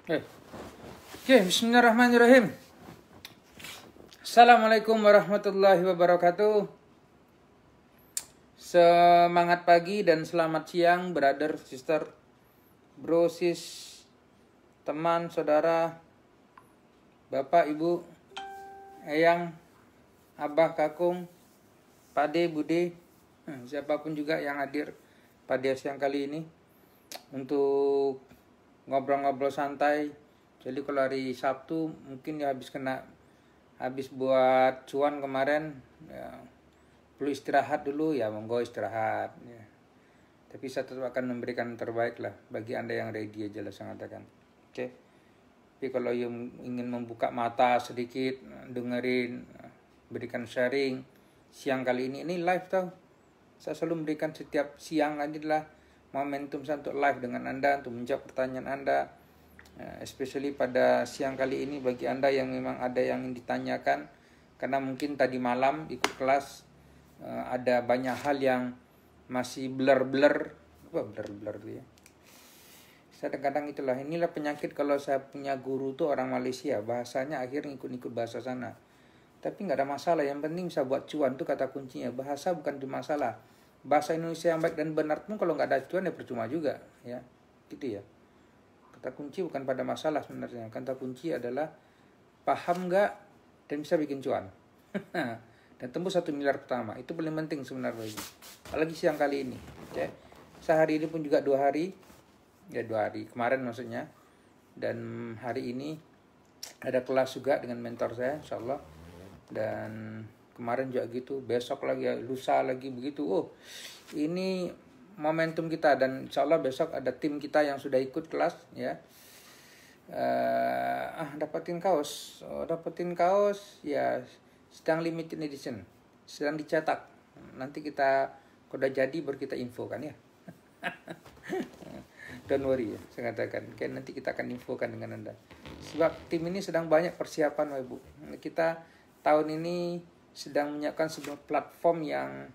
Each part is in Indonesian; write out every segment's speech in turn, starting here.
Oke, bismillahirrahmanirrahim. Assalamualaikum warahmatullahi wabarakatuh. Semangat pagi dan selamat siang, brother, sister, bro, sis, teman, saudara, bapak, ibu, eyang, abah, kakung, pade, bude, siapapun juga yang hadir pada siang kali ini untuk ngobrol-ngobrol santai. Jadi kalau hari Sabtu mungkin ya habis buat cuan kemarin ya, perlu istirahat dulu ya, monggo istirahat ya. Tapi saya tetap akan memberikan yang terbaik lah bagi Anda yang ready aja lah saya katakan. Oke. Tapi kalau yang ingin membuka mata sedikit, dengerin, berikan sharing siang kali ini live tau. Saya selalu memberikan setiap siang adalah momentum saya untuk live dengan Anda, untuk menjawab pertanyaan Anda. Especially pada siang kali ini bagi Anda yang memang ada yang ingin ditanyakan, karena mungkin tadi malam ikut kelas ada banyak hal yang masih blur-blur ya. Saya kadang itulah, inilah penyakit kalau saya punya guru tuh orang Malaysia, bahasanya akhirnya ikut-ikut bahasa sana. Tapi nggak ada masalah, yang penting bisa buat cuan tuh kata kuncinya. Bahasa bukan cuma masalah. Bahasa Indonesia yang baik dan benar pun kalau nggak ada cuan ya percuma juga ya, gitu ya. Kata kunci bukan pada masalah sebenarnya. Kata kunci adalah paham nggak dan bisa bikin cuan. Dan tembus 1 miliar pertama. Itu paling penting sebenarnya. Apalagi siang kali ini. Okay. Sehari ini pun juga 2 hari. Ya 2 hari. Kemarin maksudnya. Dan hari ini ada kelas juga dengan mentor saya. InsyaAllah. Dan kemarin juga gitu. Besok lagi, lusa lagi begitu. Oh ini momentum kita, dan insya Allah besok ada tim kita yang sudah ikut kelas ya. Dapetin kaos ya, sedang limited edition, sedang dicetak. Nanti kita udah jadi baru kita infokan ya. Don't worry ya, saya katakan. Nanti kita akan infokan dengan Anda. Sebab tim ini sedang banyak persiapan Ibu. Kita tahun ini sedang menyiapkan sebuah platform yang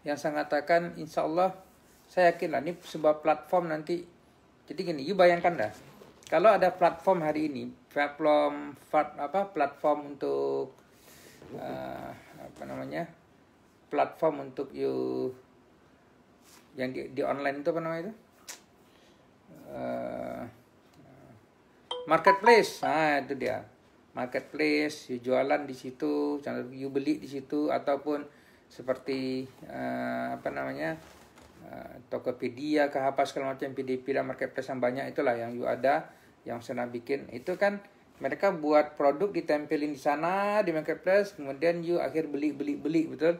saya katakan insya Allah saya yakin lah ini sebuah platform nanti. Jadi gini, you bayangkan dah kalau ada platform hari ini, platform untuk platform untuk you yang di online itu apa namanya itu, marketplace. Nah itu dia marketplace, you jualan di situ, you beli di situ, ataupun seperti Tokopedia, apa segala macam, PDP dan marketplace yang banyak itulah yang you ada, yang sedang bikin itu kan mereka buat produk ditempelin di sana di marketplace, kemudian you akhir beli betul,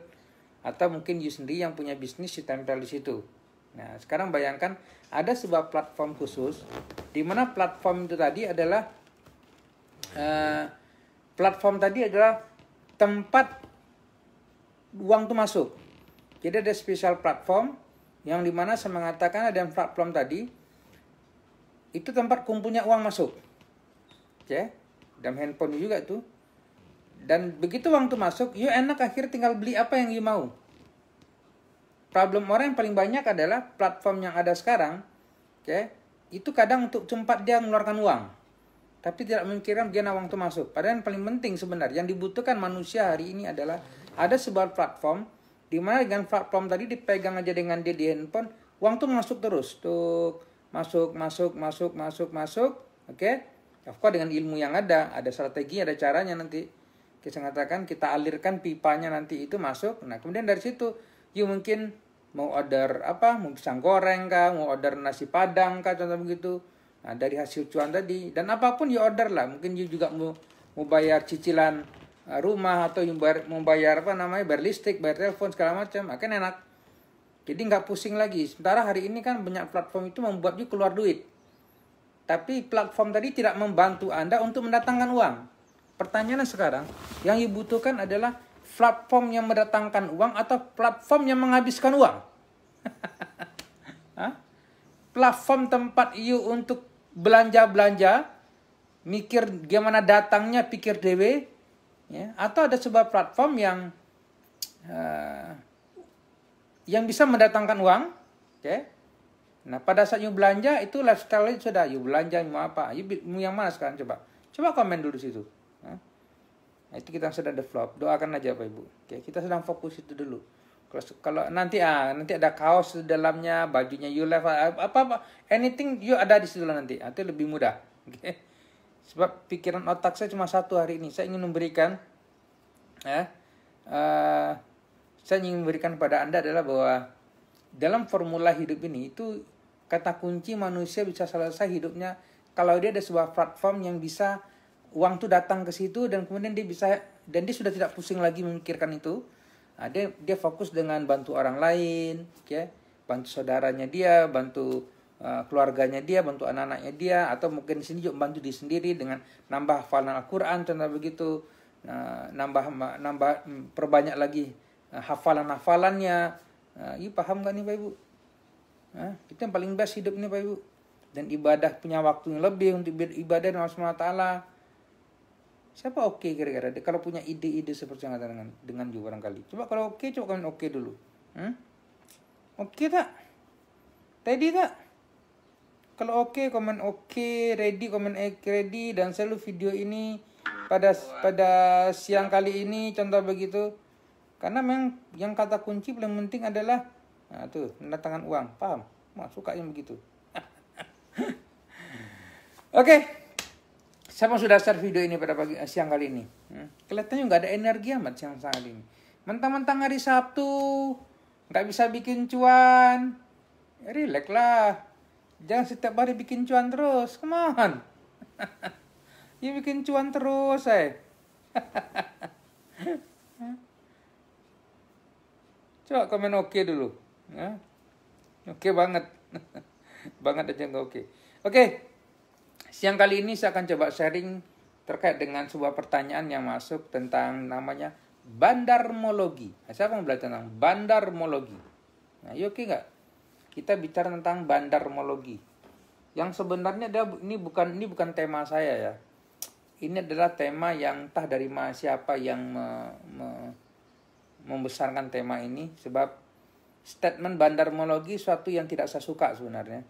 atau mungkin you sendiri yang punya bisnis ditempel di situ. Nah sekarang bayangkan ada sebuah platform khusus di mana platform itu tadi adalah tempat uang itu masuk. Jadi ada spesial platform yang dimana saya mengatakan ada platform tadi itu tempat kumpulnya uang masuk. Oke, dalam handphone juga itu. Dan begitu uang itu masuk, you enak akhir tinggal beli apa yang you mau. Problem orang yang paling banyak adalah platform yang ada sekarang, itu kadang untuk cepat dia mengeluarkan uang, tapi tidak memikirkan bagaimana uang itu masuk. Padahal yang paling penting sebenarnya yang dibutuhkan manusia hari ini adalah ada sebuah platform di mana dengan platform tadi dipegang aja dengan dia di handphone, uang tuh masuk terus, tuh masuk. Oke. Of course dengan ilmu yang ada strategi, ada caranya nanti. Kita mengatakan kita alirkan pipanya nanti itu masuk. Nah, kemudian dari situ you mungkin mau order mau pisang goreng kah, mau order nasi padang kah, contoh begitu. Nah, dari hasil cuan tadi dan apapun you order lah. Mungkin you juga mau bayar cicilan rumah, atau mau bayar bayar listrik, bayar telepon segala macam, akan enak. Jadi nggak pusing lagi. Sementara hari ini kan banyak platform itu membuat you keluar duit, tapi platform tadi tidak membantu Anda untuk mendatangkan uang. Pertanyaannya sekarang, yang you butuhkan adalah platform yang mendatangkan uang atau platform yang menghabiskan uang? Platform tempat you untuk belanja, mikir gimana datangnya, pikir dewe, ya, atau ada sebuah platform yang bisa mendatangkan uang, Nah, pada saat you belanja, itu lifestyle itu sudah. You belanja, mau apa? Mau yang mana sekarang? Coba komen dulu situ. Nah, itu kita sedang develop. Doakan aja Bapak Ibu. Oke, kita sedang fokus itu dulu. Kalau nanti ada kaos di dalamnya, bajunya you left, apa anything you ada di situ nanti. Itu lebih mudah. Oke. Sebab pikiran otak saya cuma satu hari ini. Saya ingin memberikan saya ingin memberikan kepada Anda adalah bahwa dalam formula hidup ini itu kata kunci manusia bisa selesai hidupnya kalau dia ada sebuah platform yang bisa uang tuh datang ke situ dan kemudian dia sudah tidak pusing lagi memikirkan itu. Nah, dia fokus dengan bantu orang lain, bantu saudaranya dia, bantu keluarganya dia, bantu anak-anaknya dia, atau mungkin di sini juga bantu diri sendiri dengan nambah hafalan Al-Quran, contoh begitu, perbanyak lagi hafalannya. Ibu paham gak nih Pak Ibu? Itu yang paling best hidup ini Pak Ibu. Dan ibadah punya waktu yang lebih untuk ibadah dengan Allah SWT. Siapa oke kira-kira? Kalau punya ide-ide seperti yang ada dengan you barangkali. Coba kalau oke, coba komen oke dulu. Oke tak? Ready tak? Kalau oke, komen oke. Ready, komen ready. Dan selalu video ini pada siang kali ini, contoh begitu. Karena memang yang kata kunci paling penting adalah mendatangkan uang. Paham? Suka yang begitu. Oke. Siapa sudah share video ini pada siang kali ini? Kelihatannya nggak ada energi amat siang kali ini. Mentang-mentang hari Sabtu, nggak bisa bikin cuan. Relax lah. Jangan setiap hari bikin cuan terus. Come on. Ya bikin cuan terus, Coba komen oke dulu. Oke banget. Banget aja nggak oke. Oke. Siang kali ini saya akan coba sharing terkait dengan sebuah pertanyaan yang masuk tentang namanya bandarmologi. Siapa yang belajar tentang bandarmologi? Nah, oke nggak? Kita bicara tentang bandarmologi. Yang sebenarnya ini bukan tema saya ya. Ini adalah tema yang entah dari siapa yang membesarkan tema ini, sebab statement bandarmologi suatu yang tidak saya suka sebenarnya.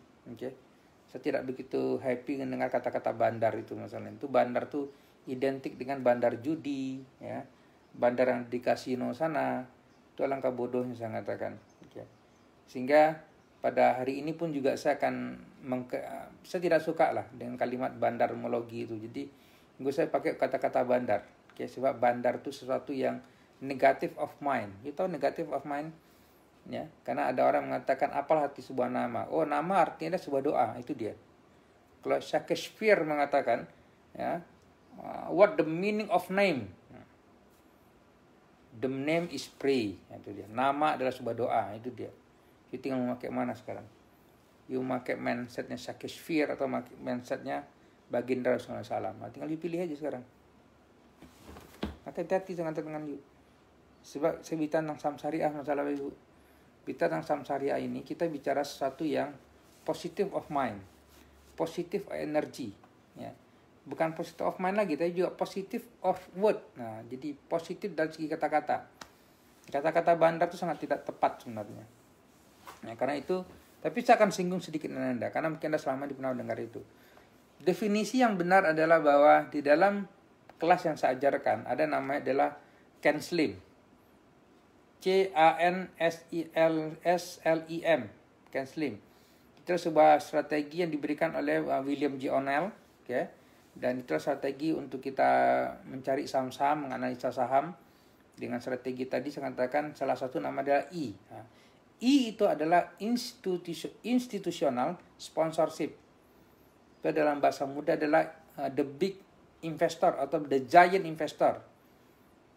Saya tidak begitu happy mendengar kata-kata bandar itu masalah. Itu bandar tuh identik dengan bandar judi, ya. Bandar yang di kasino sana. Itu alangkah bodohnya saya katakan. Sehingga pada hari ini pun juga saya akan saya tidak suka lah dengan kalimat bandarmologi itu. Jadi saya pakai kata-kata bandar. Sebab bandar itu sesuatu yang negative of mind. You tahu negative of mind? Ya, karena ada orang mengatakan apalah arti sebuah nama. Oh, nama artinya sebuah doa, itu dia. Kalau Shakespeare mengatakan, ya, what the meaning of name? The name is pray, itu dia. Nama adalah sebuah doa, itu dia. You tinggal memakai mana sekarang? You memakai mindsetnya Shakespeare atau mindsetnya Baginda Rasulullah SAW. Tinggal you pilih aja sekarang. Hati-hati dengan you. Sebab saya bicara tentang samsariah masalah Ibu. Bicara tentang samsariah ini, kita bicara sesuatu yang positive of mind, positive energy, ya. Bukan positive of mind lagi, tapi juga positive of word. Nah, jadi positif dari segi kata-kata. Kata-kata bandar itu sangat tidak tepat sebenarnya. Nah, karena itu, tapi saya akan singgung sedikit dengan Anda, karena mungkin Anda selama ini pernah mendengar itu. Definisi yang benar adalah bahwa di dalam kelas yang saya ajarkan ada namanya adalah CANSLIM. CANSLIM, CANSLIM. Itu sebuah strategi yang diberikan oleh William J. O'Neill, dan itu strategi untuk kita mencari saham-saham, menganalisa saham. Dengan strategi tadi saya katakan salah satu nama adalah I. I itu adalah institutional sponsorship. Itu dalam bahasa muda adalah the big investor atau the giant investor.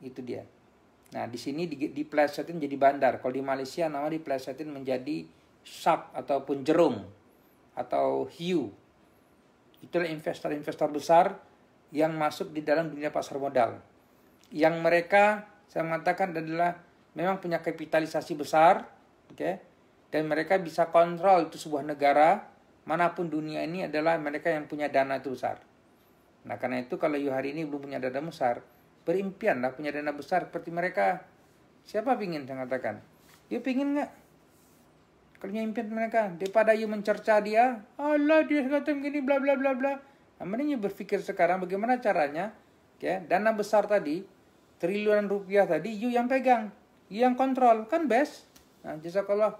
Itu dia. Nah, di sini diplesetin jadi bandar. Kalau di Malaysia nama diplesetin menjadi shark ataupun jerung atau hiu. Itulah investor-investor besar yang masuk di dalam dunia pasar modal. Yang mereka, saya mengatakan adalah memang punya kapitalisasi besar, dan mereka bisa kontrol itu sebuah negara, manapun dunia ini adalah mereka yang punya dana itu besar. Nah, karena itu kalau you hari ini belum punya dana besar, berimpianlah punya dana besar seperti mereka. Siapa pingin saya katakan? You pingin nggak? Kalau impian mereka, daripada you mencerca dia, Allah dia kata begini bla bla bla bla. Nah, mending you berpikir sekarang bagaimana caranya, dana besar tadi, triliunan rupiah tadi, you yang pegang, you yang kontrol, kan best. Nah, jazakallah.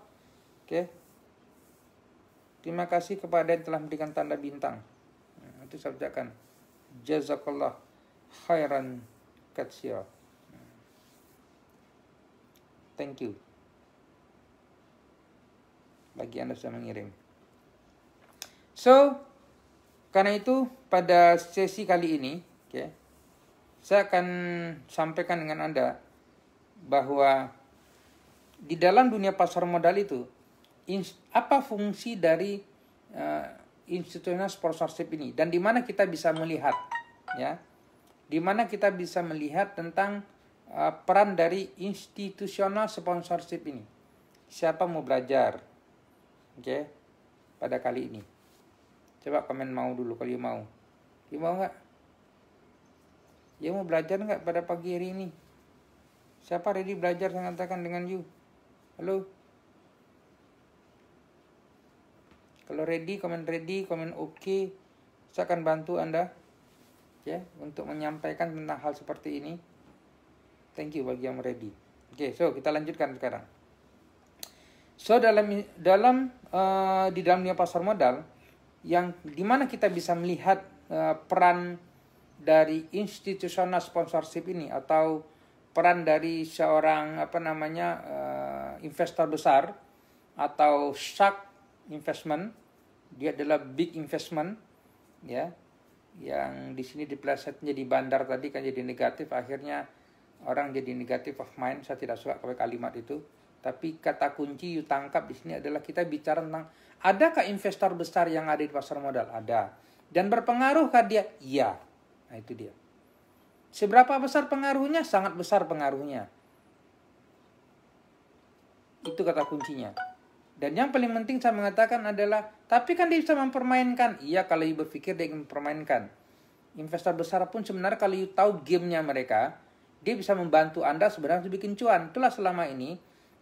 Terima kasih kepada yang telah memberikan tanda bintang. Nah, itu saya ucapkan. Jazakallah khairan katsira. Thank you. Bagi Anda sudah mengirim. So, karena itu pada sesi kali ini, saya akan sampaikan dengan Anda bahwa di dalam dunia pasar modal itu, apa fungsi dari institutional sponsorship ini, dan di mana kita bisa melihat, di mana kita bisa melihat tentang peran dari institutional sponsorship ini. Siapa mau belajar? Pada kali ini. Coba komen mau dulu kalau you mau. You mau nggak? You mau belajar nggak pada pagi hari ini? Siapa ready belajar? Saya katakan dengan you. Halo? Kalau ready, komen oke. Saya akan bantu Anda untuk menyampaikan tentang hal seperti ini. Thank you bagi yang ready. So kita lanjutkan sekarang. So di dalam dunia pasar modal yang dimana kita bisa melihat peran dari institutional sponsorship ini atau peran dari seorang investor besar atau shark investment, dia adalah big investment, yang di sini dipeleset jadi bandar tadi kan jadi negatif, akhirnya orang jadi negative of mind. Saya tidak suka pakai kalimat itu. Tapi kata kunci you tangkap di sini adalah kita bicara tentang adakah investor besar yang ada di pasar modal? Ada. Dan berpengaruhkah dia? Iya. Nah itu dia. Seberapa besar pengaruhnya? Sangat besar pengaruhnya. Itu kata kuncinya. Dan yang paling penting saya mengatakan adalah, tapi kan dia bisa mempermainkan. Iya, kalau you berpikir dia ingin mempermainkan. Investor besar pun sebenarnya kalau you tahu gamenya mereka, dia bisa membantu Anda sebenarnya untuk bikin cuan. Itulah selama ini,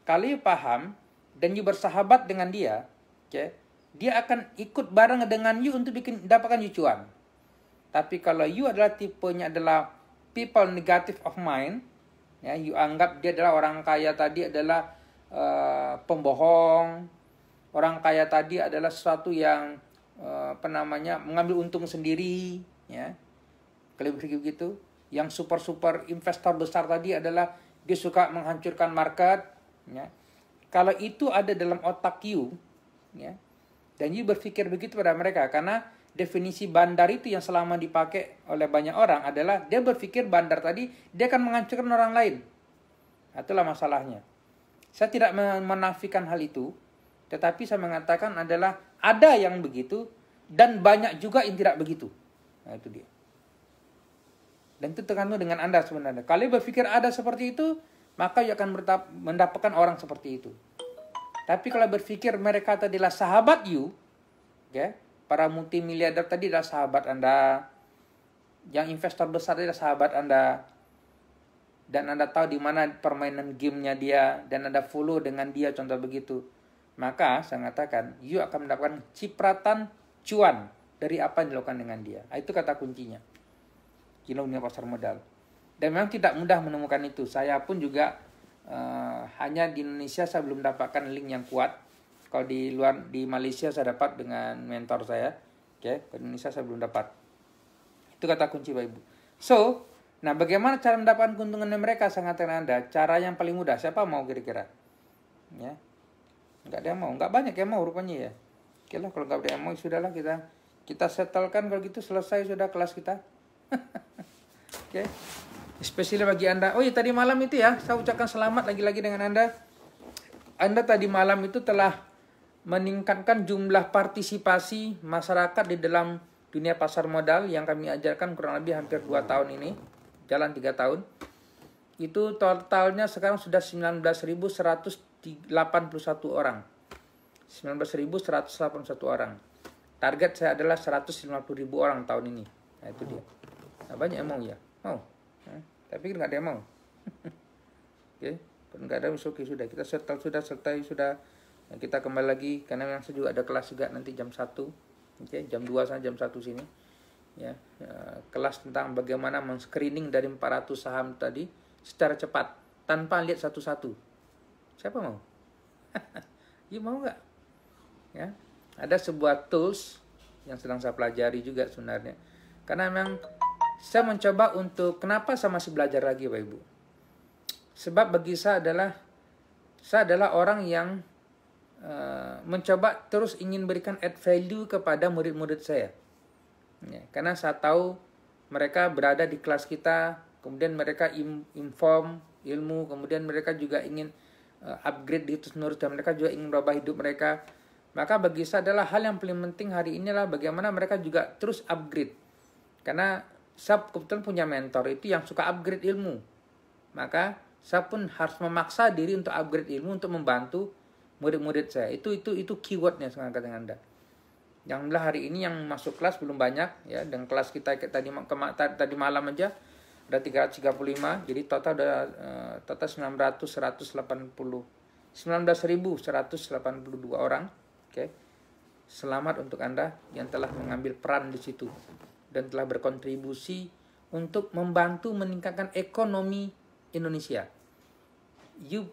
kalau you paham dan you bersahabat dengan dia, dia akan ikut bareng dengan you untuk dapatkan you cuan. Tapi kalau you adalah tipenya adalah people negative of mind, you anggap dia adalah orang kaya tadi adalah pembohong, orang kaya tadi adalah sesuatu yang mengambil untung sendiri, kalau berpikir begitu. Yang super investor besar tadi adalah dia suka menghancurkan market. Kalau itu ada dalam otak you, dan you berpikir begitu pada mereka, karena definisi bandar itu yang selama dipakai oleh banyak orang adalah dia berpikir bandar tadi dia akan menghancurkan orang lain. Itulah masalahnya. Saya tidak menafikan hal itu, tetapi saya mengatakan adalah ada yang begitu dan banyak juga yang tidak begitu. Nah itu dia. Dan itu tergantung dengan Anda sebenarnya. Kalau berpikir ada seperti itu, maka you akan mendapatkan orang seperti itu. Tapi kalau berpikir mereka tadi adalah sahabat you, para multimiliarder tadi adalah sahabat Anda, yang investor besar adalah sahabat Anda, dan Anda tahu di mana permainan gamenya dia, dan Anda follow dengan dia, contoh begitu, maka saya katakan you akan mendapatkan cipratan cuan dari apa yang dilakukan dengan dia. Itu kata kuncinya di dunia pasar modal. Dan memang tidak mudah menemukan itu. Saya pun juga hanya di Indonesia saya belum dapatkan link yang kuat. Kalau di Malaysia saya dapat dengan mentor saya. Di Indonesia saya belum dapat. Itu kata kunci Bapak Ibu. So, nah bagaimana cara mendapatkan keuntungan dari mereka? Saya katakan Anda, cara yang paling mudah. Siapa mau kira-kira? Nggak ada yang mau. Nggak banyak yang mau rupanya ya. Oke lah, kalau nggak ada yang mau, sudahlah kita settlekan kalau gitu, selesai sudah kelas kita. Especially bagi Anda. Oh iya, tadi malam itu ya, saya ucapkan selamat lagi-lagi dengan Anda. Anda tadi malam itu telah meningkatkan jumlah partisipasi masyarakat di dalam dunia pasar modal yang kami ajarkan kurang lebih hampir 2 tahun ini. Jalan 3 tahun. Itu totalnya sekarang sudah 19.181 orang. 19.181 orang. Target saya adalah 150.000 orang tahun ini. Nah itu dia. Nah, banyak yang mau ya? Mau. Tapi nggak ada yang mau. Nggak ada, oke sudah. Kita settle sudah selesai sudah Nah, kita kembali lagi karena memang saya juga ada kelas juga nanti jam 1. Jam 2 sampai jam 1 sini. Ya, kelas tentang bagaimana men-screening dari 400 saham tadi secara cepat tanpa lihat satu-satu. Siapa mau? You mau nggak? Ya, ada sebuah tools yang sedang saya pelajari juga sebenarnya. Karena memang saya mencoba untuk, kenapa saya masih belajar lagi Bapak Ibu? Sebab bagi saya adalah orang yang mencoba terus ingin berikan add value kepada murid-murid saya. Ya, karena saya tahu mereka berada di kelas kita, kemudian mereka inform ilmu, kemudian mereka juga ingin upgrade di terus menerus, dan mereka juga ingin merubah hidup mereka. Maka bagi saya adalah hal yang paling penting hari ini adalah bagaimana mereka juga terus upgrade. Karena saya kebetulan punya mentor itu yang suka upgrade ilmu. Maka saya pun harus memaksa diri untuk upgrade ilmu untuk membantu murid-murid saya. Itu keywordnya saya katakan Anda. Yang hari ini yang masuk kelas belum banyak ya, dan kelas kita tadi malam aja ada 335, jadi total ada total 19.182 orang. Oke. Selamat untuk Anda yang telah mengambil peran di situ dan telah berkontribusi untuk membantu meningkatkan ekonomi Indonesia. You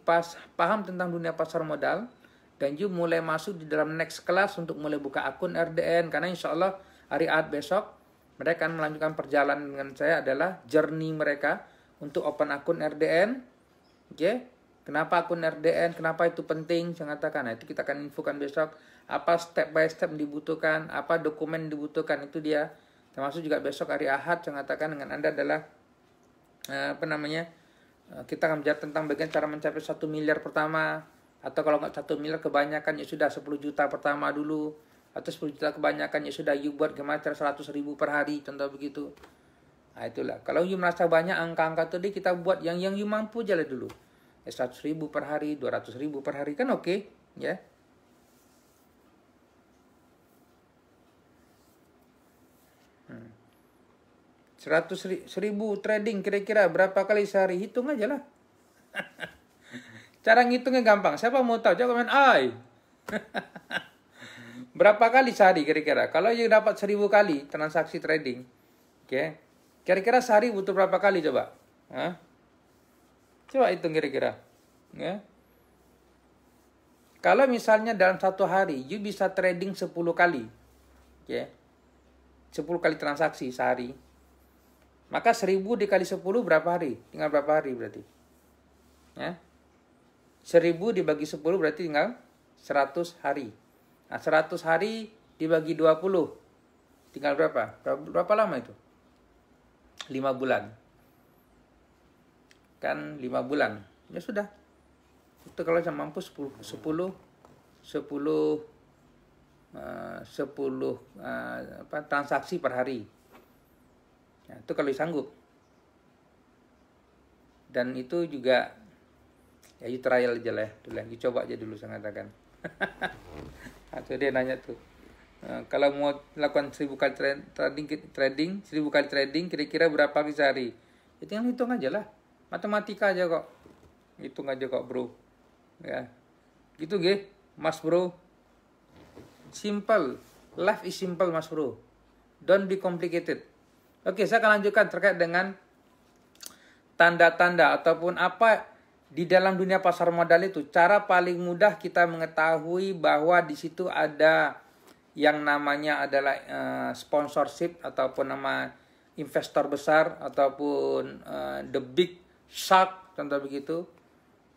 paham tentang dunia pasar modal, dan you mulai masuk di dalam next class untuk mulai buka akun RDN. Karena insya Allah hari Ahad besok mereka akan melanjutkan perjalanan dengan saya, adalah journey mereka untuk open akun RDN. Oke, kenapa akun RDN, kenapa itu penting, saya katakan. Nah, itu kita akan infokan besok. Apa step by step dibutuhkan, apa dokumen dibutuhkan, itu dia. Termasuk juga besok hari Ahad saya katakan dengan Anda adalah kita akan bicara tentang bagaimana cara mencapai 1 miliar pertama. Atau kalau nggak 1 miliar kebanyakan ya sudah 10 juta pertama dulu. Atau 10 juta kebanyakan ya sudah you buat gimana cara 100.000 per hari, contoh begitu. Nah itulah, kalau you merasa banyak angka-angka tadi, kita buat yang you mampu aja lah dulu. 100.000 per hari, 200.000 per hari kan oke, ya. Seribu trading kira-kira berapa kali sehari, hitung aja lah. Cara ngitungnya gampang. Siapa mau tahu? Jangan komen ai. Berapa kali sehari kira-kira? Kalau you dapat 1.000 kali transaksi trading, oke. Kira-kira sehari butuh berapa kali coba? Hah? Coba hitung kira-kira. Ya. Kalau misalnya dalam satu hari you bisa trading 10 kali. Oke. 10 kali transaksi sehari. Maka 1.000 dikali 10 berapa hari? Tinggal berapa hari berarti? Ya. 1.000 dibagi 10 berarti tinggal 100 hari. Nah, 100 hari dibagi 20. Tinggal berapa? Berapa lama itu? 5 bulan. Kan 5 bulan. Ya sudah. Itu kalau saya mampu 10 transaksi per hari. Nah, itu kalau sanggup. Dan itu juga ya you trial aja lah, you coba aja dulu saya katakan. Atau dia nanya tuh, kalau mau lakukan 1.000 kali trading 1.000 kali trading kira-kira berapa kali sehari? Itu yang hitung aja lah, matematika aja kok, hitung aja kok bro, ya, gitu mas bro, simple, life is simple mas bro, don't be complicated. Oke, saya akan lanjutkan terkait dengan tanda-tanda ataupun apa di dalam dunia pasar modal itu. Cara paling mudah kita mengetahui bahwa di situ ada yang namanya adalah sponsorship ataupun nama investor besar ataupun the big shark, contoh begitu,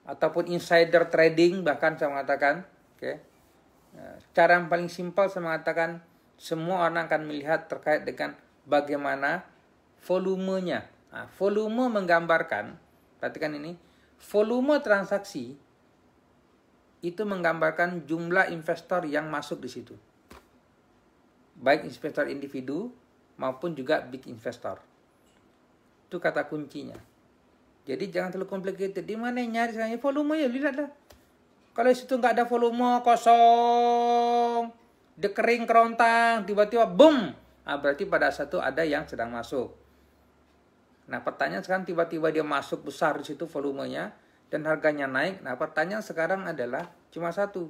ataupun insider trading bahkan saya mengatakan. Oke. Cara yang paling simpel saya mengatakan semua orang akan melihat terkait dengan bagaimana volumenya. Nah, volume menggambarkan, perhatikan ini, volume transaksi itu menggambarkan jumlah investor yang masuk di situ. Baik investor individu maupun juga big investor. Itu kata kuncinya. Jadi jangan terlalu complicated. Di mana nyari sekarang volume ya, lihatlah. Kalau di situ nggak ada volume, kosong, dekering kerontang, tiba-tiba boom. Nah, berarti pada saat itu ada yang sedang masuk. Nah, pertanyaan sekarang tiba-tiba dia masuk besar di situ volumenya dan harganya naik. Nah, pertanyaan sekarang adalah cuma satu.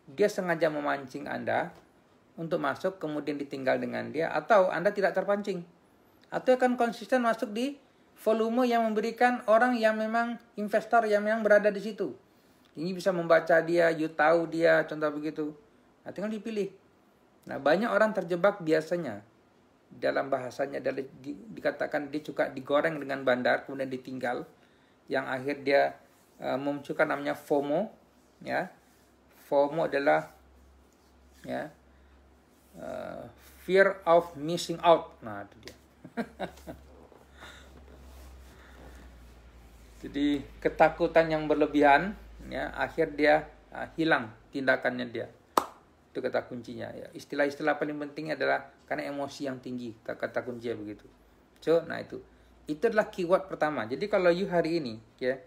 dia sengaja memancing Anda untuk masuk kemudian ditinggal dengan dia, atau Anda tidak terpancing, atau akan konsisten masuk di volume yang memberikan orang yang memang investor yang memang berada di situ. Ini bisa membaca dia, you tahu dia, contoh begitu. Nah, tinggal dipilih. Nah, banyak orang terjebak biasanya dalam bahasanya dikatakan dia suka digoreng dengan bandar kemudian ditinggal, yang akhir dia memunculkan namanya FOMO, ya. FOMO adalah ya fear of missing out. Nah, itu dia. Jadi ketakutan yang berlebihan, ya, akhir dia hilang tindakannya dia. Itu kata kuncinya. Ya. Istilah-istilah paling penting adalah karena emosi yang tinggi, kata kuncinya begitu. So, nah itu adalah keyword pertama. Jadi kalau you hari ini, ya,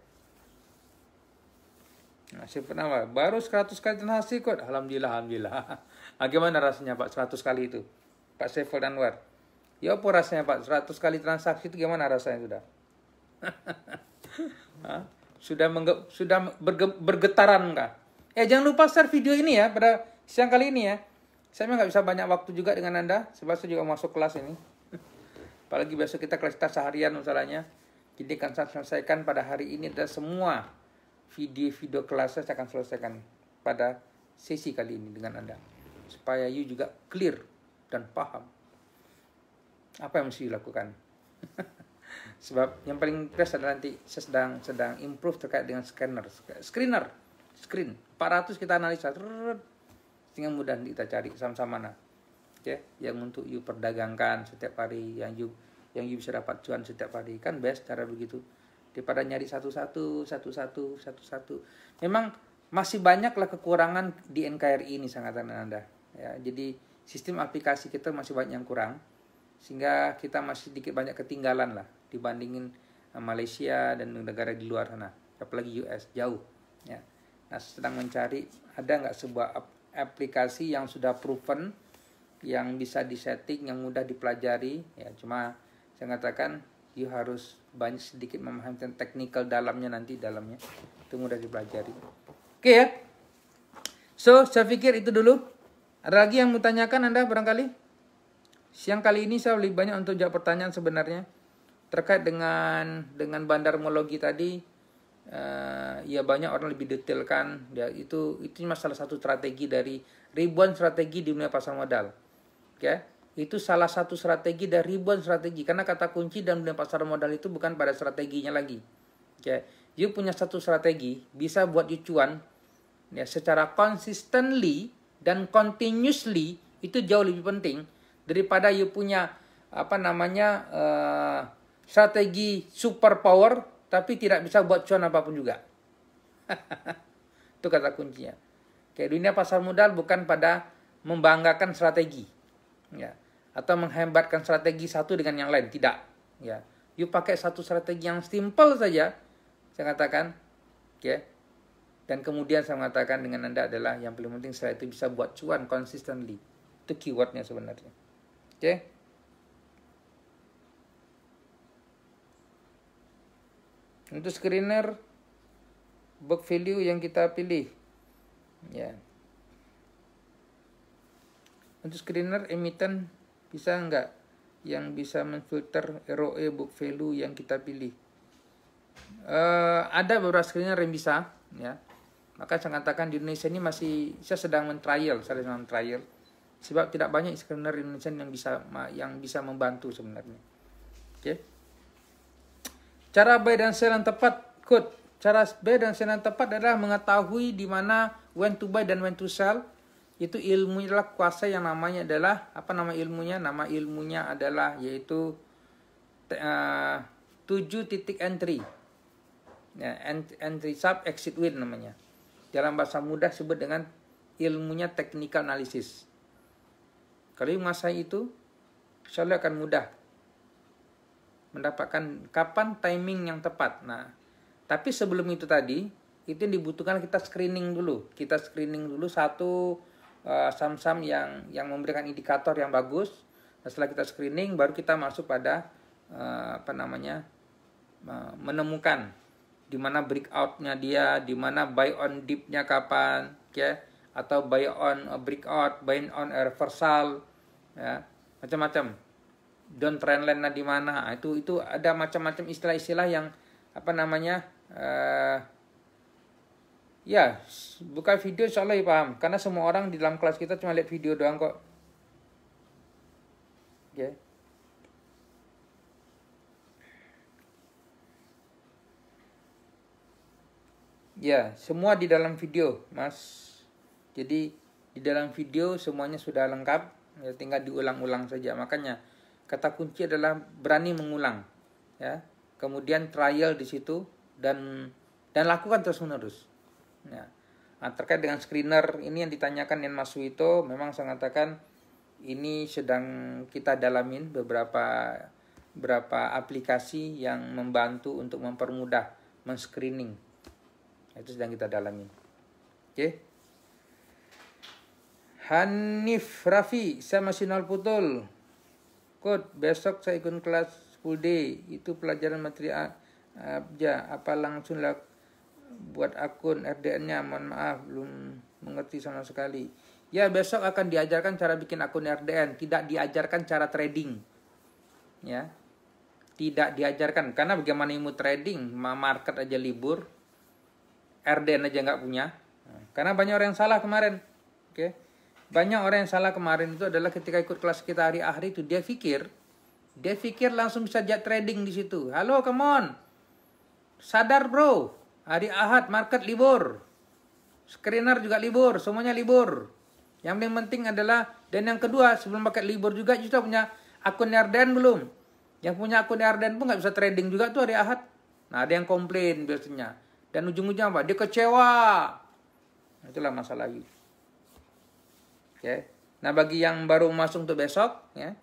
nah, saya pernah baru 100 kali transaksi kok. Alhamdulillah. Bagaimana rasanya Pak 100 kali itu? Pak Saiful Anwar. Ya apa rasanya Pak 100 kali transaksi itu gimana rasanya sudah? sudah bergetaran enggak? Jangan lupa share video ini ya pada siang kali ini ya. Saya memang nggak bisa banyak waktu juga dengan Anda, sebab saya juga masuk kelas ini. Apalagi besok kita kelas seharian masalahnya. Jadi akan saya selesaikan pada hari ini adalah semua video kelas saya akan selesaikan pada sesi kali ini dengan Anda, supaya you juga clear dan paham apa yang mesti dilakukan. Sebab yang paling impress adalah nanti saya sedang improve terkait dengan screen 400 kita analisa sehingga mudah kita cari sama-sama mana, yang untuk you perdagangkan setiap hari, yang you bisa dapat cuan setiap hari, kan best cara begitu daripada nyari satu-satu. Memang masih banyaklah kekurangan di NKRI ini sangat Anda, ya. Jadi sistem aplikasi kita masih banyak yang kurang, sehingga kita masih sedikit banyak ketinggalan lah dibandingin Malaysia dan negara di luar sana, apalagi US jauh, ya. Nah, sedang mencari ada nggak sebuah aplikasi yang sudah proven, yang bisa disetting, yang mudah dipelajari, ya. Cuma saya katakan you harus sedikit memahami tentang technical dalamnya, itu mudah dipelajari. Oke ya. So, saya pikir itu dulu. Ada lagi yang mau tanyakan Anda barangkali? Siang kali ini saya lebih banyak untuk jawab pertanyaan sebenarnya terkait dengan bandarmologi tadi. Ya banyak orang lebih detailkan. Ya, itu salah satu strategi dari ribuan strategi di dunia pasar modal. Oke. Itu salah satu strategi dari ribuan strategi, karena kata kunci dalam dunia pasar modal itu bukan pada strateginya lagi. Oke. You punya satu strategi bisa buat you cuan, ya, secara consistently dan continuously, itu jauh lebih penting daripada you punya strategi super power tapi tidak bisa buat cuan apapun juga. Itu kata kuncinya. Kayak dunia pasar modal bukan pada membanggakan strategi, ya, atau menghebatkan strategi satu dengan yang lain, tidak, ya. You pakai satu strategi yang simple saja, saya katakan, ya. Dan kemudian saya mengatakan dengan Anda adalah yang paling penting setelah itu bisa buat cuan consistently. Itu keywordnya sebenarnya. Oke. Untuk screener book value yang kita pilih, ya. Untuk screener emiten bisa enggak yang bisa menfilter ROE book value yang kita pilih? Ada beberapa screener yang bisa, ya. Maka saya katakan di Indonesia ini saya sedang men-trial, sebab tidak banyak screener Indonesia yang bisa membantu sebenarnya. Oke. Cara buy dan sell yang tepat, cara buy dan sell yang tepat adalah mengetahui di mana when to buy dan when to sell. Itu ilmunya adalah kuasa yang namanya adalah, nama ilmunya adalah yaitu 7 titik entry, ya, entry sub exit win namanya. Dalam bahasa mudah disebut dengan ilmunya technical analysis. Kalau menguasai itu, insya Allah akan mudah mendapatkan kapan timing yang tepat. Nah, tapi sebelum itu tadi, itu yang dibutuhkan kita screening dulu. Kita screening dulu satu saham-saham yang memberikan indikator yang bagus. Nah, setelah kita screening, baru kita masuk pada menemukan di mana breakoutnya dia, di mana buy on dip-nya kapan, ya, atau buy on a breakout, buy on a reversal, ya, macam-macam. Don't trendline di mana? Itu ada macam-macam istilah-istilah yang apa namanya? Ya, buka video insyaallah ya paham. Karena semua orang di dalam kelas kita cuma lihat video doang kok. Oke. Ya, semua di dalam video, Mas. Jadi di dalam video semuanya sudah lengkap, ya, tinggal diulang-ulang saja. Makanya kata kunci adalah berani mengulang, ya. Kemudian trial di situ dan lakukan terus-menerus. Ya. Nah, terkait dengan screener ini yang ditanyakan dengan Mas Wito, memang saya katakan ini sedang kita dalamin beberapa aplikasi yang membantu untuk mempermudah men-screening. Itu sedang kita dalami. Oke. Hanif Rafi, saya masih nol putul. Kod, besok saya ikut kelas full day. Itu pelajaran materi aja. Apa langsung lah buat akun RDN-nya? Mohon maaf, belum mengerti sama sekali. Ya, besok akan diajarkan cara bikin akun RDN. Tidak diajarkan cara trading. Ya. Tidak diajarkan. Karena bagaimana ilmu trading, market aja libur. RDN aja nggak punya. Karena banyak orang yang salah kemarin. Oke. Banyak orang yang salah kemarin itu adalah ketika ikut kelas kita hari-hari itu dia pikir langsung bisa jet trading di situ. Halo, come on. Sadar, bro. Hari Ahad market libur. Screener juga libur, semuanya libur. Yang paling penting adalah, dan yang kedua, sebelum market libur juga kita punya akun RDN belum? Yang punya akun RDN pun nggak bisa trading juga tuh hari Ahad. Nah, ada yang komplain biasanya. Dan ujung-ujungnya apa? Dia kecewa. Itulah masalah itu. Oke. Nah, bagi yang baru masuk untuk besok, ya,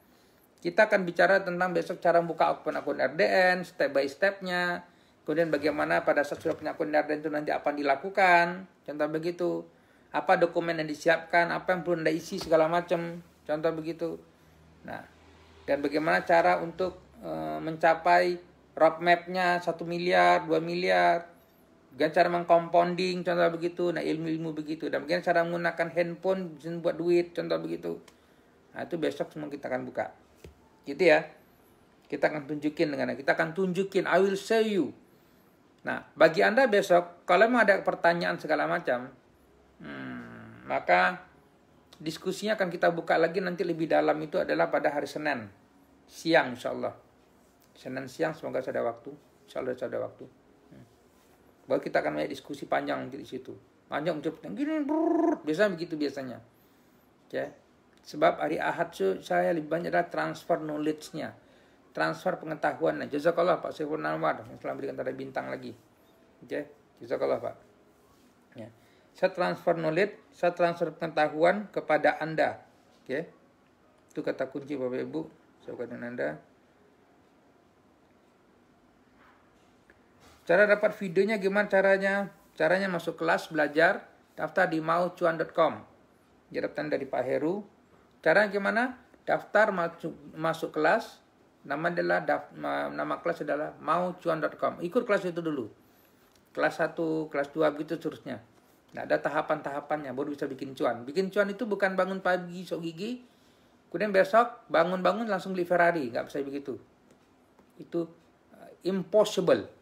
kita akan bicara tentang besok cara buka akun RDN, step by stepnya. Kemudian bagaimana pada saat sudah punya akun RDN itu nanti apa yang dilakukan. Contoh begitu. Apa dokumen yang disiapkan, apa yang perlu Anda isi, segala macam. Contoh begitu. Nah, dan bagaimana cara untuk mencapai roadmap-nya 1 miliar, 2 miliar. Bagaimana cara mengcompounding, contoh begitu. Nah, ilmu-ilmu begitu. Dan bagaimana cara menggunakan handphone buat duit, contoh begitu. Nah, itu besok semua kita akan buka. Gitu ya. Kita akan tunjukin kita akan tunjukin, I will show you. Nah, bagi Anda besok, kalau memang ada pertanyaan segala macam, maka diskusinya akan kita buka lagi nanti lebih dalam itu adalah pada hari Senin. Siang insya Allah. Senin siang semoga saya ada waktu. Insya Allah saya ada waktu. Baru kita akan banyak diskusi panjang nanti di situ. Panjang menjawab gini, biasanya begitu biasanya. Ya. Sebab hari Ahad saya lebih banyak adalah transfer knowledge-nya. Transfer pengetahuan. Jazakallah Pak Saiful Anwar yang telah berikan tanda bintang lagi. Oke, jazakallah Pak. Ya. Saya transfer knowledge, saya transfer pengetahuan kepada Anda. Oke. Itu kata kunci Bapak Ibu. Saya katakan Anda. Cara dapat videonya gimana caranya? Caranya masuk kelas belajar, daftar di maucuan.com. Jabatan dari Pak Heru. Caranya gimana? Daftar masuk kelas. Nama kelas adalah maucuan.com. Ikut kelas itu dulu. Kelas 1, kelas 2 begitu seterusnya. Nah, ada tahapan-tahapannya baru bisa bikin cuan. Bikin cuan itu bukan bangun pagi sok gigi, kemudian besok bangun-bangun langsung beli Ferrari, nggak bisa begitu. Itu impossible.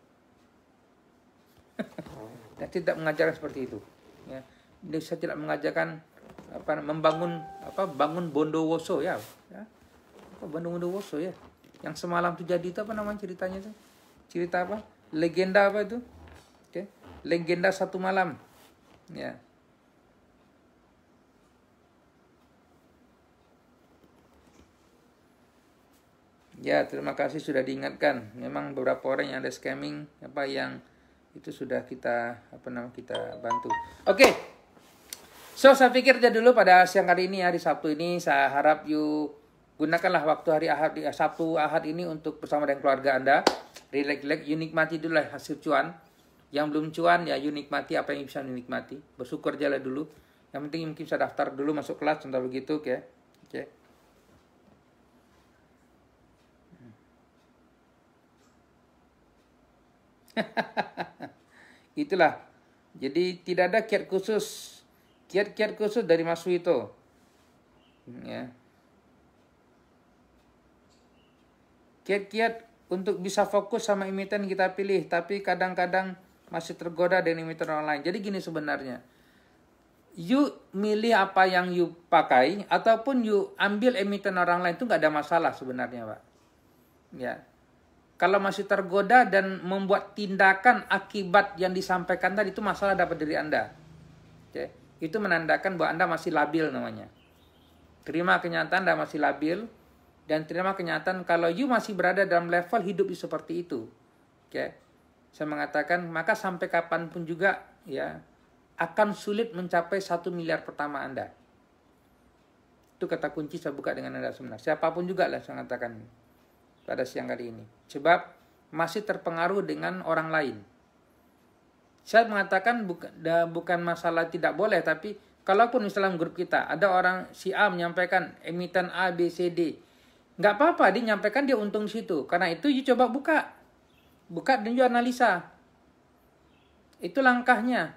Dan tidak mengajarkan seperti itu. Ya. Saya tidak mengajarkan bangun Bondowoso ya. Bondowoso ya. Yang semalam terjadi itu apa namanya ceritanya itu? Cerita apa? Legenda apa itu? Oke. Legenda satu malam. Ya. Ya, terima kasih sudah diingatkan. Memang beberapa orang yang ada scamming yang itu sudah kita bantu. Oke. So, saya pikir aja dulu pada siang hari ini, hari Sabtu ini, saya harap you gunakanlah waktu hari Ahad, Sabtu Ahad ini untuk bersama dengan keluarga Anda. Relax-relax, you nikmati dulu lah hasil cuan. Yang belum cuan ya you nikmati apa yang bisa dinikmati. Bersyukur jalan dulu. Yang penting mungkin bisa daftar dulu masuk kelas, contoh begitu, oke. Oke. Itulah. Jadi tidak ada kiat khusus Kiat-kiat khusus dari Mas Wito. Ya. Kiat-kiat untuk bisa fokus sama emiten kita pilih, tapi kadang-kadang masih tergoda dengan emiten orang lain. Jadi gini sebenarnya, you milih apa yang you pakai, ataupun you ambil emiten orang lain, itu nggak ada masalah sebenarnya, Pak. Ya, kalau masih tergoda dan membuat tindakan akibat yang disampaikan tadi, itu masalah dapat dari Anda. Oke. Itu menandakan bahwa Anda masih labil namanya. Terima kenyataan Anda masih labil, dan terima kenyataan kalau you masih berada dalam level hidup seperti itu. Oke. Saya mengatakan, maka sampai kapanpun juga ya akan sulit mencapai 1 miliar pertama Anda. Itu kata kunci saya buka dengan Anda sebenarnya. Siapapun juga lah saya mengatakan pada siang kali ini. Sebab masih terpengaruh dengan orang lain. Saya mengatakan bukan masalah tidak boleh, tapi kalaupun dalam grup kita ada orang si A menyampaikan emiten A, B, C, D, nggak apa-apa dia nyampaikan, dia untung di situ. Karena itu you coba buka dan you analisa. Itu langkahnya,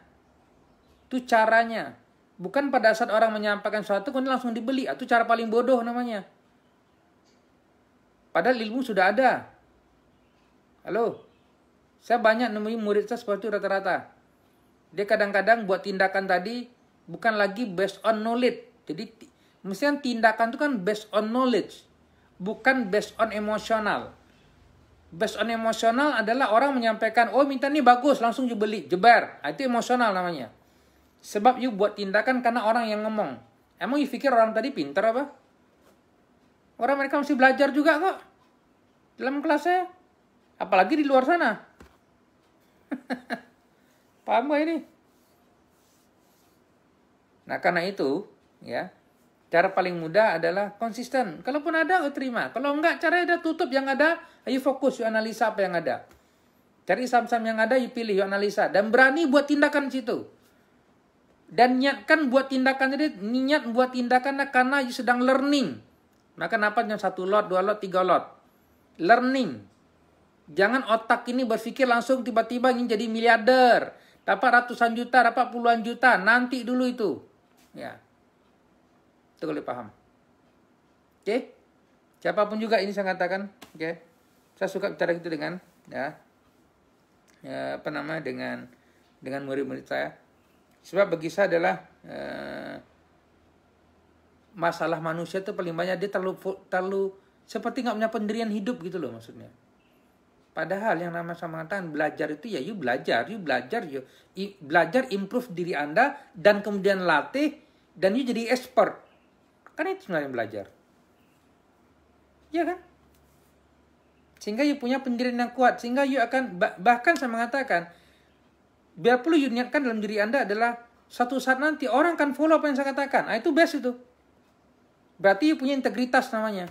itu caranya. Bukan pada saat orang menyampaikan sesuatu kemudian langsung dibeli. Itu cara paling bodoh namanya. Padahal ilmu sudah ada. Halo, saya banyak nemuin murid saya seperti itu rata-rata. Dia kadang-kadang buat tindakan tadi bukan lagi based on knowledge. Jadi mestinya tindakan itu kan based on knowledge, bukan based on emosional. Based on emosional adalah orang menyampaikan, oh minta ini bagus, langsung you beli, jebar. Itu emosional namanya. Sebab you buat tindakan karena orang yang ngomong. Emang you pikir orang tadi pintar apa? Orang mereka masih belajar juga kok dalam kelasnya. Apalagi di luar sana. Paham gak ini? Nah karena itu, ya, cara paling mudah adalah konsisten. Kalaupun ada, terima. Kalau enggak, caranya udah tutup yang ada, ayo fokus, yuk analisa apa yang ada. Cari saham-saham yang ada, yuk pilih, yuk analisa. Dan berani buat tindakan di situ. Dan niatkan buat tindakan, jadi niat buat tindakan karena you sedang learning. Maka kenapa yang 1 lot, 2 lot, 3 lot. Learning. Jangan otak ini berpikir langsung tiba-tiba ingin jadi miliarder. Dapat ratusan juta, dapat puluhan juta. Nanti dulu itu. Ya. Itu boleh paham. Oke. Siapapun juga ini saya katakan. Oke. Saya suka bicara gitu dengan dengan murid-murid saya. Sebab bagi saya adalah masalah manusia itu paling banyak dia terlalu seperti nggak punya pendirian hidup gitu loh maksudnya. Padahal yang namanya sama mengatakan belajar itu ya you belajar, belajar improve diri Anda dan kemudian latih dan you jadi expert. Kan itu sebenarnya belajar. Ya kan? Sehingga you punya pendirian yang kuat, sehingga you akan bahkan saya mengatakan biar perlu you niatkan dalam diri Anda adalah suatu saat nanti orang akan follow apa yang saya katakan. Itu best itu. Berarti you punya integritas namanya.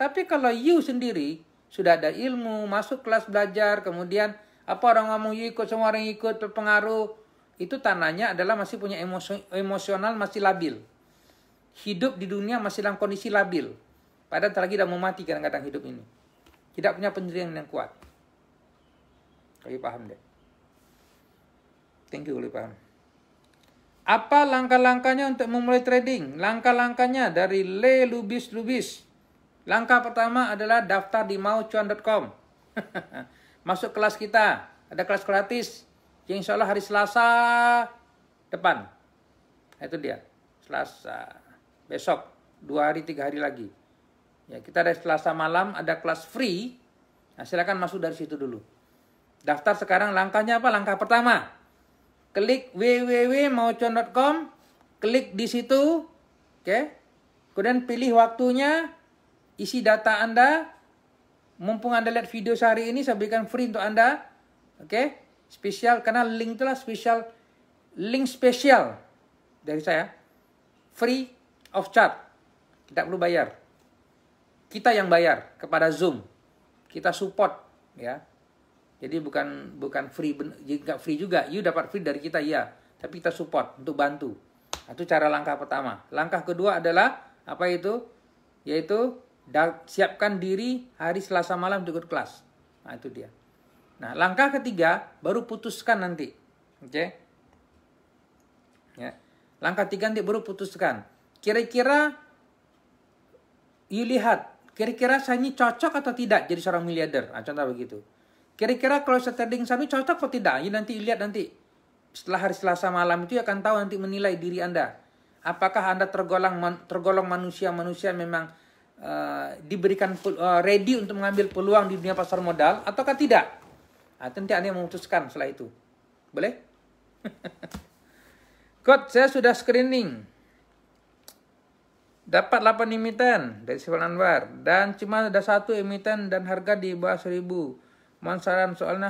Tapi kalau you sendiri sudah ada ilmu, masuk kelas belajar, kemudian apa orang ngomong you ikut, semua orang ikut, terpengaruh, itu tandanya adalah masih punya emosional, masih labil. Hidup di dunia masih dalam kondisi labil. Padahal lagi udah mau mati kadang-kadang hidup ini. Tidak punya pendirian yang kuat. Kali paham deh. Thank you, kali paham. Apa langkah-langkahnya untuk memulai trading? Langkah-langkahnya dari Le Lubis. Langkah pertama adalah daftar di maucuan.com. Masuk kelas kita. Ada kelas gratis. Yang insya Allah hari Selasa depan. Itu dia. Selasa. Besok. 2 hari, 3 hari lagi. Ya, kita ada Selasa malam. Ada kelas free. Nah, silakan masuk dari situ dulu. Daftar sekarang. Langkahnya apa? Langkah pertama. Klik www.maucuan.com. Klik di situ. Oke. Kemudian pilih waktunya. Isi data Anda. Mumpung Anda lihat video sehari ini, saya berikan free untuk Anda. Oke. Spesial, karena link itulah spesial. Link spesial dari saya. Free of charge. Tidak perlu bayar. Kita yang bayar kepada Zoom. Kita support. Ya. Jadi bukan free, nggak free juga. You dapat free dari kita, ya. Tapi kita support untuk bantu. Itu cara langkah pertama. Langkah kedua adalah, apa itu? Yaitu, siapkan diri hari Selasa malam untuk ikut kelas. Nah, itu dia. Nah, langkah ketiga baru putuskan nanti. Oke. Ya. Langkah 3 nanti baru putuskan. Kira-kira you lihat, kira-kira saya ini cocok atau tidak jadi seorang miliarder. Nah, contoh begitu. Kira-kira kalau saya trading saham ini cocok atau tidak? You nanti lihat nanti. Setelah hari Selasa malam itu akan tahu nanti menilai diri Anda. Apakah Anda tergolong manusia-manusia memang diberikan ready untuk mengambil peluang di dunia pasar modal ataukah tidak? Nah, nanti Anda yang memutuskan setelah itu. Boleh? Coach, saya sudah screening. Dapat 8 emiten dari Sifal Anwar. Dan cuma ada 1 emiten dan harga di bawah 1000. Mohon saran soalnya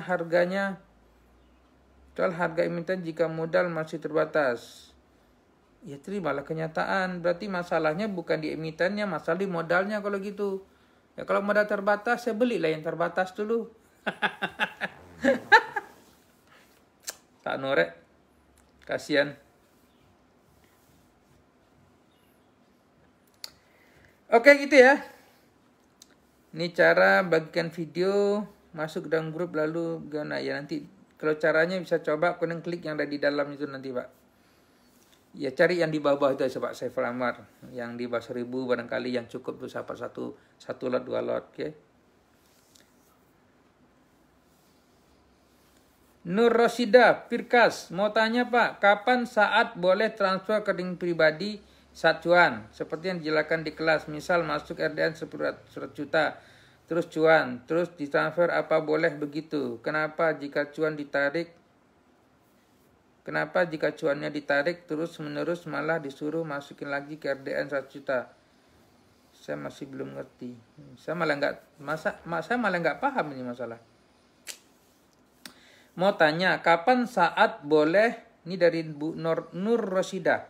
soal harga emiten jika modal masih terbatas. Ya terimalah kenyataan. Berarti masalahnya bukan di emitennya, masalah di modalnya kalau gitu. Ya kalau modal terbatas, saya belilah yang terbatas dulu. Tak norek. Kasihan. Oke gitu ya. Ini cara bagikan video, masuk dalam grup lalu gimana ya nanti. Kalau caranya bisa coba kalian klik yang ada di dalam itu nanti Pak. Ya cari yang di bawah itu aja Pak, Saiful Anwar. Yang di bawah 1000 barangkali yang cukup tuh siapa satu lot 2 lot, oke. Nur Rosida Firkas mau tanya Pak, kapan saat boleh transfer ke rekening pribadi saat cuan, seperti yang dijelaskan di kelas, misal masuk RDN 100 juta, terus cuan, terus ditransfer apa boleh begitu? Kenapa jika cuannya ditarik terus menerus malah disuruh masukin lagi ke RDN 100 juta? Saya masih belum ngerti. Saya malah nggak paham ini masalah. Mau tanya, kapan saat boleh, ini dari Bu Nur Rosida.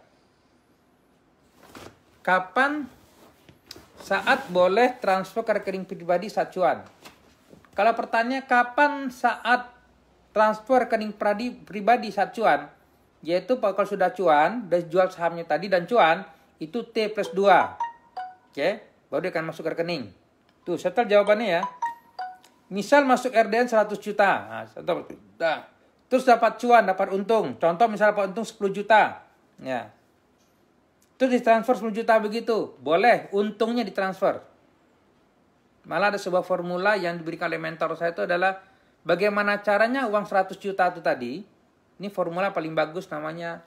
Kapan saat boleh transfer ke rekening pribadi saat cuan? Kalau pertanyaan kapan saat transfer rekening pribadi saat cuan, yaitu kalau sudah cuan, udah jual sahamnya tadi dan cuan, itu T+2. Oke, baru dia akan masuk ke rekening. Tuh, setel jawabannya ya. Misal masuk RDN 100 juta. Nah, terus dapat cuan, dapat untung. Contoh misal dapat untung 10 juta. Ya. Terus ditransfer 10 juta begitu. Boleh, untungnya ditransfer. Malah ada sebuah formula yang diberikan oleh mentor saya itu adalah bagaimana caranya uang 100 juta itu tadi. Ini formula paling bagus namanya.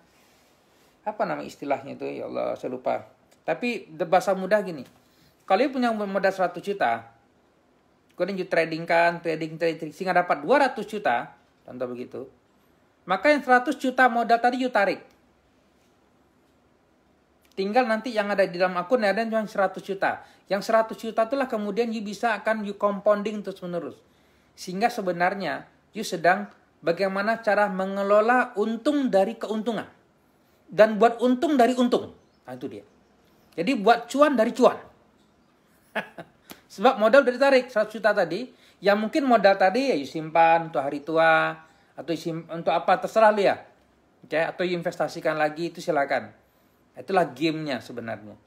Apa nama istilahnya itu? Ya Allah, saya lupa. Tapi bahasa mudah gini. Kalau punya modal 100 juta, kemudian you trading sehingga dapat 200 juta, contoh begitu. Maka yang 100 juta modal tadi you tarik. Tinggal nanti yang ada di dalam akun ada cuma 100 juta. Yang 100 juta itulah kemudian you bisa akan you compounding terus menerus. Sehingga sebenarnya you sedang bagaimana cara mengelola untung dari keuntungan. Dan buat untung dari untung. Nah itu dia. Jadi buat cuan dari cuan. Sebab modal udah ditarik 100 juta tadi. Yang mungkin modal tadi ya you simpan untuk hari tua. Atau untuk apa terserah lu ya. Okay? Atau you investasikan lagi itu silakan. Itulah gamenya sebenarnya.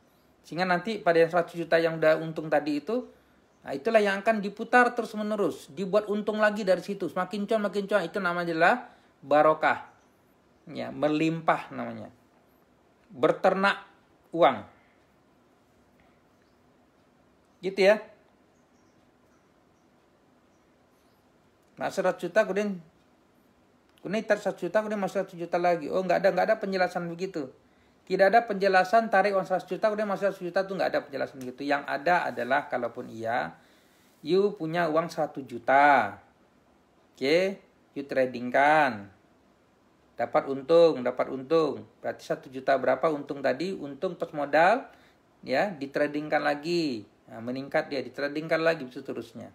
Sehingga nanti pada yang 100 juta yang udah untung tadi itu, nah itulah yang akan diputar terus menerus. Dibuat untung lagi dari situ. Semakin cuan. Itu namanya adalah barokah. Ya, melimpah namanya. Berternak uang. Gitu ya. Nah 100 juta kemudian tarik 100 juta kemudian masuk 100 juta lagi. Oh nggak ada penjelasan begitu. Tidak ada penjelasan tarik uang 100 juta kemudian masuk 100 juta itu nggak ada penjelasan gitu. Yang ada adalah kalaupun iya, you punya uang 1 juta. Oke, you tradingkan. Dapat untung. Berarti 1 juta berapa untung tadi? Untung plus modal ya, ditradingkan lagi. Nah, meningkat dia, ditradingkan lagi seterusnya.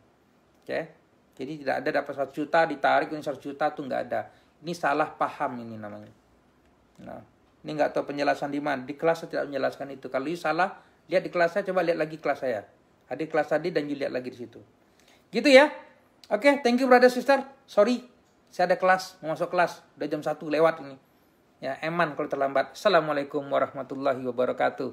Oke. Jadi tidak ada dapat 1 juta ditarik ini 100 juta tuh nggak ada. Ini salah paham ini namanya. Nah, ini nggak tahu penjelasan di mana. Di kelas saya tidak menjelaskan itu. Kalau salah, lihat di kelas saya. Coba lihat lagi kelas saya. Ada kelas tadi dan lihat lagi di situ. Gitu ya. Oke, thank you brother sister. Sorry, saya ada kelas. Mau masuk kelas. Udah jam 1 lewat ini. Ya, eman kalau terlambat. Assalamualaikum warahmatullahi wabarakatuh.